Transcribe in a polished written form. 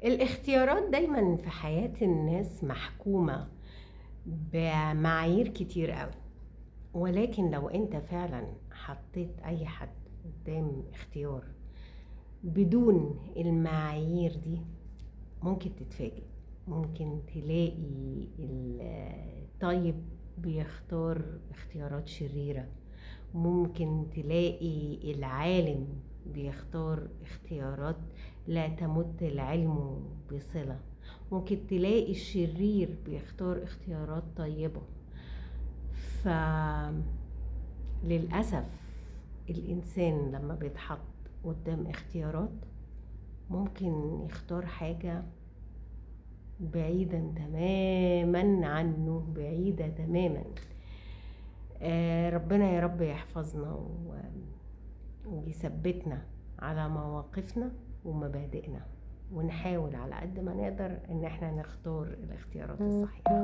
الاختيارات دايما في حياة الناس محكومة بمعايير كتير قوي، ولكن لو انت فعلا حطيت اي حد قدام اختيار بدون المعايير دي ممكن تتفاجئ. ممكن تلاقي الطيب بيختار اختيارات شريرة، ممكن تلاقي العالم بيختار اختيارات لا تمت العلم بصلة، ممكن تلاقي الشرير بيختار اختيارات طيبة. فللأسف الإنسان لما بيتحط قدام اختيارات ممكن يختار حاجة بعيدا تماما عنه، بعيدة تماما. ربنا يا رب يحفظنا ويثبتنا على مواقفنا ومبادئنا، ونحاول على قد ما نقدر ان احنا نختار الاختيارات الصحيحة.